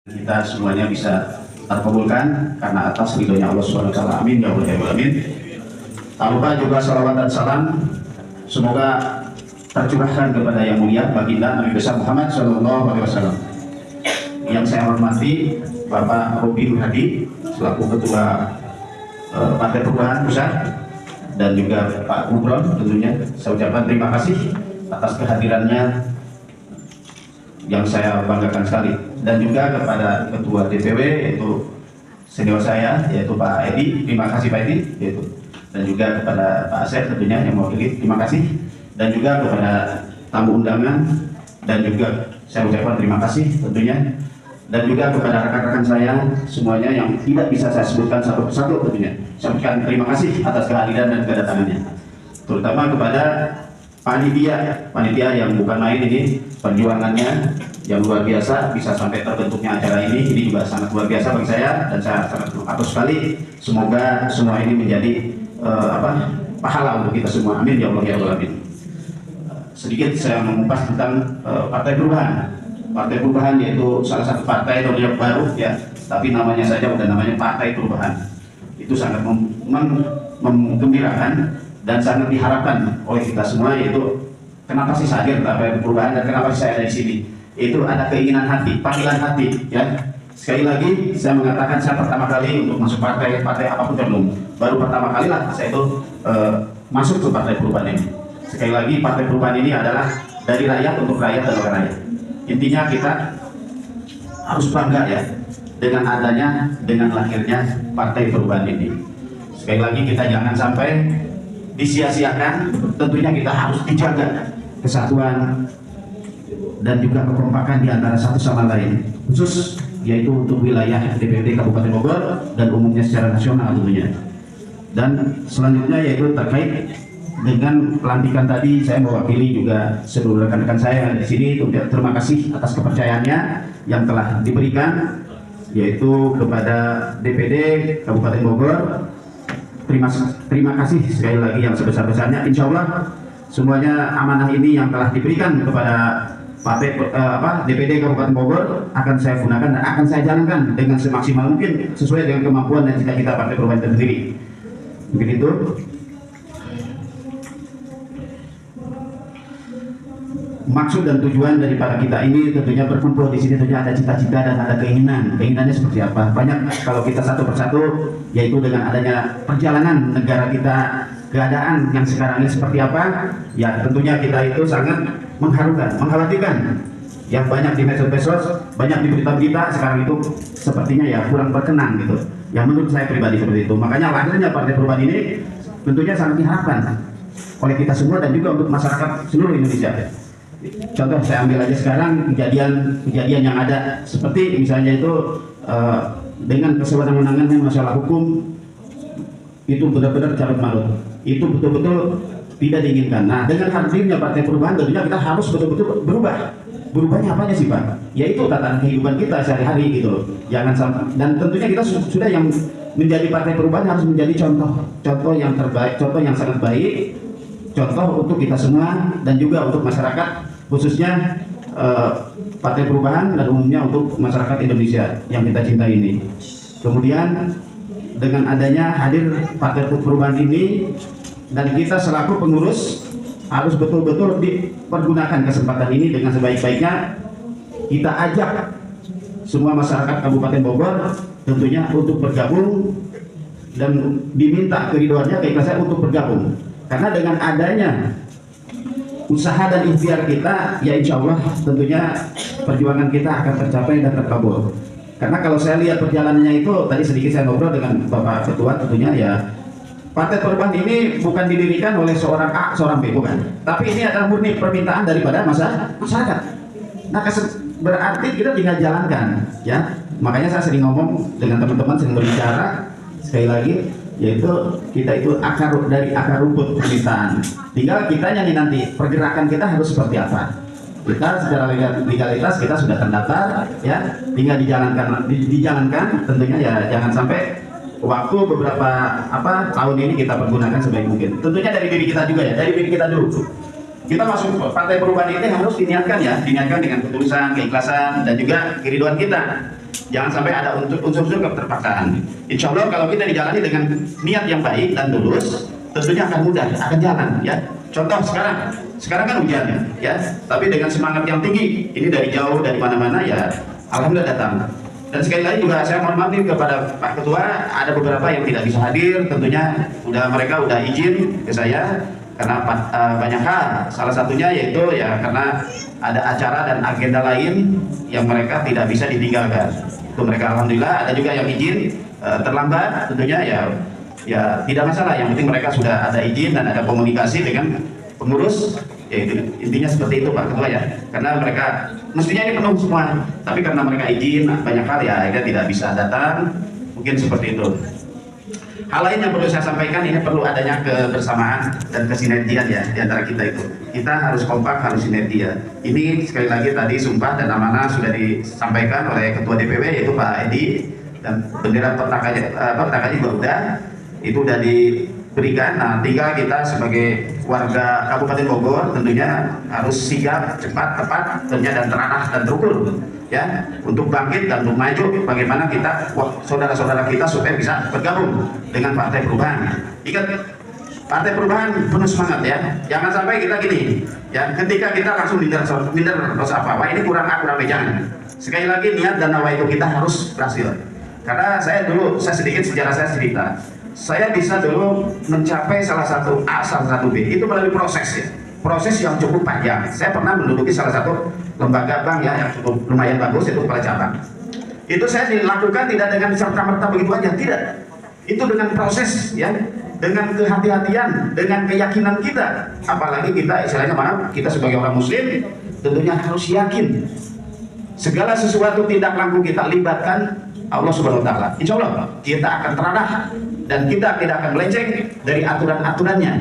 Kita semuanya bisa terkabulkan karena atas ridhonya Allah Subhanahu wa taala. Amin ya rabbal alamin. Tak lupa juga salawat dan salam semoga tercurahkan kepada yang mulia baginda Nabi besar Muhammad sallallahu alaihi wasallam. Yang saya hormati Bapak Robi Nur Hadi selaku Ketua Partai Perubahan Pusat dan juga Pak Gubron, tentunya saya ucapkan terima kasih atas kehadirannya yang saya banggakan sekali, dan juga kepada Ketua DPW yaitu senior saya yaitu Pak Edi, terima kasih Pak Edi, yaitu, dan juga kepada Pak Asep tentunya yang mewakili, terima kasih, dan juga kepada tamu undangan, dan juga saya ucapkan terima kasih tentunya, dan juga kepada rekan-rekan saya semuanya yang tidak bisa saya sebutkan satu persatu tentunya. Saya ucapkan terima kasih atas kehadiran dan kedatangannya, terutama kepada panitia yang bukan main ini, perjuangannya yang luar biasa bisa sampai terbentuknya acara ini juga sangat luar biasa bagi saya, dan saya sangat bersyukur sekali. Semoga semua ini menjadi pahala untuk kita semua. Amin ya Allah ya Rabbal alamin. Sedikit saya mengupas tentang Partai Perubahan. Partai Perubahan yaitu salah satu partai yang baru ya, tapi namanya saja udah namanya Partai Perubahan. Itu sangat menggembirakan dan sangat diharapkan oleh kita semua, yaitu kenapa sih saya hadir Partai Perubahan dan kenapa sih saya ada di sini. Itu ada keinginan hati, panggilan hati ya. Sekali lagi saya mengatakan saya pertama kali untuk masuk partai apapun belum, baru pertama kali lah saya itu masuk ke Partai Perubahan ini. Sekali lagi Partai Perubahan ini adalah dari rakyat untuk rakyat dan oleh rakyat. Intinya kita harus bangga ya dengan adanya, dengan lahirnya Partai Perubahan ini. Sekali lagi kita jangan sampai disia-siakan, tentunya kita harus dijaga kesatuan dan juga kekompakan di antara satu sama lain, khusus yaitu untuk wilayah DPRD Kabupaten Bogor dan umumnya secara nasional tentunya. Dan selanjutnya yaitu terkait dengan pelantikan tadi, saya mewakili juga seluruh rekan-rekan saya di sini. Terima kasih atas kepercayaannya yang telah diberikan, yaitu kepada DPD Kabupaten Bogor. Terima kasih sekali lagi yang sebesar-besarnya. Insya Allah semuanya amanah ini yang telah diberikan kepada DPD Kabupaten Bogor akan saya gunakan dan akan saya jalankan dengan semaksimal mungkin sesuai dengan kemampuan dan cita-cita Partai Perubahan itu sendiri. Mungkin itu. Maksud dan tujuan daripada kita ini tentunya berkumpul di sini, tentunya ada cita-cita dan ada keinginan. Keinginannya seperti apa? Banyak kalau kita satu persatu, yaitu dengan adanya perjalanan negara kita, keadaan yang sekarang ini seperti apa, ya tentunya kita itu sangat mengharukan, mengkhawatirkan. Yang banyak di medsos, banyak di berita-berita sekarang itu sepertinya ya kurang berkenan gitu. Yang menurut saya pribadi seperti itu. Makanya lahirnya Partai Perubahan ini tentunya sangat diharapkan oleh kita semua dan juga untuk masyarakat seluruh Indonesia. Contoh saya ambil aja sekarang kejadian yang ada seperti misalnya itu dengan kesewenang-wenangan masalah hukum itu benar-benar carut marut, itu betul-betul tidak diinginkan. Nah, dengan hadirnya Partai Perubahan tentunya kita harus betul-betul berubah. Berubahnya apanya sih Pak? Yaitu tatanan kehidupan kita sehari-hari gitu loh. Jangan sampai, dan tentunya kita sudah yang menjadi Partai Perubahan harus menjadi contoh yang terbaik, contoh yang sangat baik, contoh untuk kita semua dan juga untuk masyarakat, khususnya Partai Perubahan dan umumnya untuk masyarakat Indonesia yang kita cintai ini. Kemudian dengan adanya hadir Partai Perubahan ini dan kita selaku pengurus harus betul-betul dipergunakan kesempatan ini dengan sebaik-baiknya. Kita ajak semua masyarakat Kabupaten Bogor tentunya untuk bergabung dan diminta keriduannya, keikhlasan untuk bergabung. Karena dengan adanya usaha dan ikhtiar kita, ya insya Allah tentunya perjuangan kita akan tercapai dan terkabul. Karena kalau saya lihat perjalanannya itu, tadi sedikit saya ngobrol dengan Bapak Ketua, tentunya ya Partai Perubahan ini bukan didirikan oleh seorang A, seorang B, bukan. Tapi ini adalah murni permintaan daripada masyarakat. Nah, berarti kita tinggal jalankan, ya. Makanya saya sering ngomong dengan teman-teman, sering berbicara, sekali lagi, yaitu kita itu dari akar rumput permintaan. Tinggal kitanya nih nanti pergerakan kita harus seperti apa. Kita secara legalitas kita sudah terdaftar, ya, tinggal dijalankan tentunya ya, jangan sampai waktu beberapa tahun ini kita pergunakan sebaik mungkin. Tentunya dari diri kita juga ya, dari diri kita dulu. kita masuk Partai Perubahan ini harus diniatkan ya, diniatkan dengan ketulusan, keikhlasan, dan juga keriduan kita. Jangan sampai ada unsur-unsur keterpaksaan. Insya Allah kalau kita dijalani dengan niat yang baik dan tulus, tentunya akan mudah, akan jalan ya. Contoh sekarang kan hujannya ya, tapi dengan semangat yang tinggi, ini dari jauh, dari mana-mana ya, alhamdulillah datang. Dan sekali lagi juga saya mohon maaf nih kepada Pak Ketua, ada beberapa yang tidak bisa hadir, tentunya mereka udah izin ke saya karena banyak hal. Salah satunya yaitu ya karena ada acara dan agenda lain yang mereka tidak bisa ditinggalkan. Itu mereka alhamdulillah. Ada juga yang izin terlambat, tentunya ya tidak masalah. Yang penting mereka sudah ada izin dan ada komunikasi dengan pengurus. Ya itu intinya seperti itu Pak Ketua ya. Karena mereka mestinya ini penuh semua, tapi karena mereka izin banyak hal ya akhirnya tidak bisa datang. Mungkin seperti itu. Hal lain yang perlu saya sampaikan, ini perlu adanya kebersamaan dan kesinergian ya di antara kita itu. Kita harus kompak, harus sinergi ya. Ini sekali lagi tadi sumpah dan amanah sudah disampaikan oleh Ketua DPW yaitu Pak Edi, dan bendera petakanya juga itu udah diberikan. Nah, tinggal kita sebagai warga Kabupaten Bogor tentunya harus sigap, cepat, tepat, tentunya dan terarah dan terukur ya, untuk bangkit dan untuk maju. Bagaimana kita saudara-saudara kita supaya bisa bergabung dengan Partai Perubahan. Ingat, Partai Perubahan penuh semangat ya. Jangan sampai kita gini ya, ketika kita langsung minder terus apa ini kurang jangan. Sekali lagi niat dan nawaitu kita harus berhasil. Karena saya sedikit sejarah saya cerita. Saya bisa dulu mencapai salah satu A, salah satu B, itu melalui proses ya. Proses yang cukup panjang. Saya pernah menduduki salah satu lembaga bank ya yang cukup lumayan bagus, itu kepala cabang. Itu saya dilakukan tidak dengan serta-merta begitu aja, tidak. Itu dengan proses ya, dengan kehati-hatian, dengan keyakinan kita. Apalagi kita istilahnya kita sebagai orang muslim tentunya harus yakin segala sesuatu tindak laku kita libatkan Allah Subhanahu wa taala. Insya Allah kita akan terarah dan kita tidak akan melenceng dari aturan-aturannya.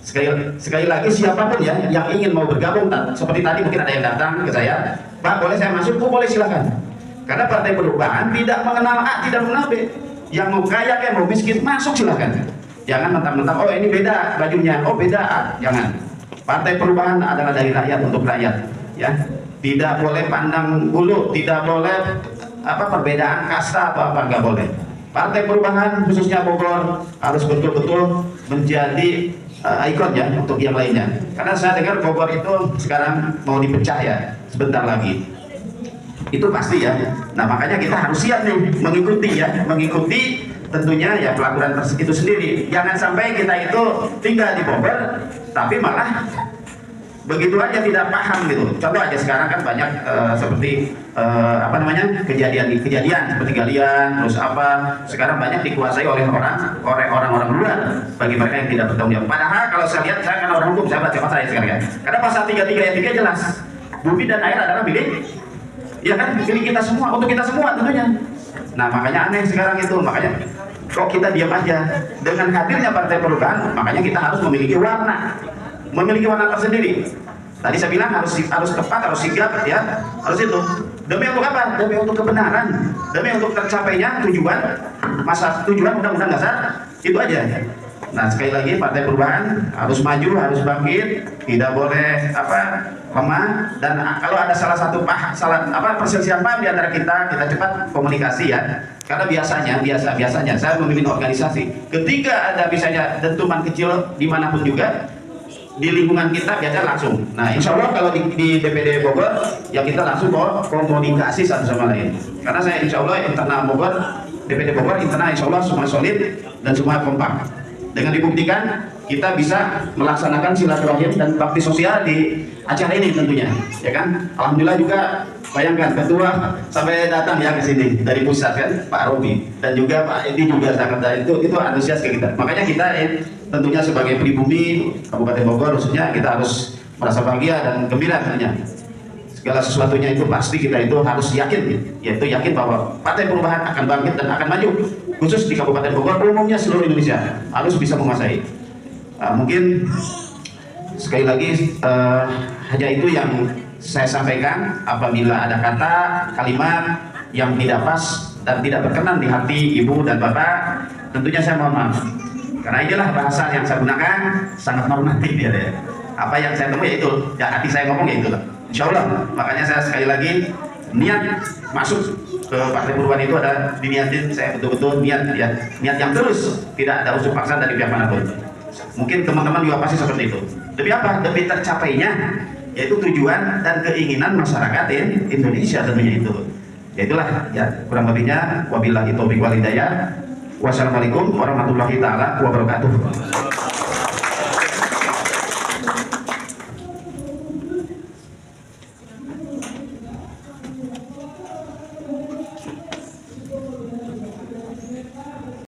Sekali lagi siapapun ya yang ingin mau bergabung, seperti tadi mungkin ada yang datang ke saya, Pak boleh saya masuk? Oh boleh, silakan. Karena Partai Perubahan tidak mengenal A, tidak mengenal B. Yang mau kaya kayak mau miskin masuk silakan. Jangan mentang-mentang oh ini beda bajunya, oh beda A. Jangan. Partai Perubahan adalah dari rakyat untuk rakyat ya. Tidak boleh pandang bulu, tidak boleh perbedaan kasta atau apa, nggak boleh. Partai Perubahan khususnya Bogor harus betul-betul menjadi ikon ya untuk yang lainnya. Karena saya dengar Bogor itu sekarang mau dipecah ya sebentar lagi. Itu pasti ya. Nah makanya kita harus siap nih mengikuti tentunya ya pelaburan itu sendiri. Jangan sampai kita itu tinggal di Bogor tapi malah begitu aja tidak paham gitu. Contoh aja sekarang kan banyak seperti kejadian seperti galian, terus sekarang banyak dikuasai oleh orang-orang luar bagi mereka yang tidak bertanggung jawab. Padahal kalau saya lihat, saya kan orang hukum, saya baca saya sekarang ya. Karena pasal 33 ayat 3 jelas, bumi dan air adalah milik kita semua, untuk kita semua tentunya. Nah makanya aneh sekarang itu, makanya kok kita diam aja. Dengan hadirnya Partai Perubahan, makanya kita harus memiliki warna tersendiri. Tadi saya bilang harus tepat, harus sigap ya, harus itu. Demi untuk apa? Demi untuk kebenaran, demi untuk tercapainya tujuan Undang-Undang Dasar, itu aja. Nah sekali lagi Partai Perubahan harus maju, harus bangkit, tidak boleh lemah. Dan kalau ada salah satu perselisihan paham di antara kita cepat komunikasi ya. Karena biasanya saya memimpin organisasi, ketika ada misalnya dentuman kecil dimanapun juga di lingkungan kita biasa langsung. Nah insya Allah kalau di DPD Bogor ya kita langsung komunikasi satu sama lain. Karena saya insya Allah internal Bogor, DPD Bogor internal insya Allah semua solid dan semua kompak. Dengan dibuktikan kita bisa melaksanakan silaturahim dan bakti sosial di acara ini tentunya, ya kan? Alhamdulillah juga bayangkan ketua sampai datang ya ke sini dari pusat kan, Pak Robi dan juga Pak Edi juga sangat itu antusias ke kita. Makanya kita tentunya sebagai pribumi Kabupaten Bogor khususnya kita harus merasa bahagia dan gembira tentunya. Segala sesuatunya itu pasti kita itu harus yakin bahwa Partai Perubahan akan bangkit dan akan maju, khusus di Kabupaten Bogor, umumnya seluruh Indonesia harus bisa menguasai. Mungkin sekali lagi hanya itu yang saya sampaikan. Apabila ada kata kalimat yang tidak pas dan tidak berkenan di hati ibu dan bapak, tentunya saya mohon maaf. Karena inilah bahasa yang saya gunakan sangat normatif ya. apa yang saya temui itu, ya hati saya ngomong ya itulah. Insya Allah, makanya saya sekali lagi niat masuk ke Partai Perubahan itu ada diniatin, saya betul-betul niat ya, niat yang terus, tidak ada unsur paksaan dari pihak manapun. Mungkin teman-teman juga pasti seperti itu. Demi apa? Demi tercapainya, yaitu tujuan dan keinginan masyarakat Indonesia tentunya itu. Ya itulah ya kurang lebihnya. Wabillahi taufiq wal hidayah. Wassalamualaikum warahmatullahi taala wabarakatuh.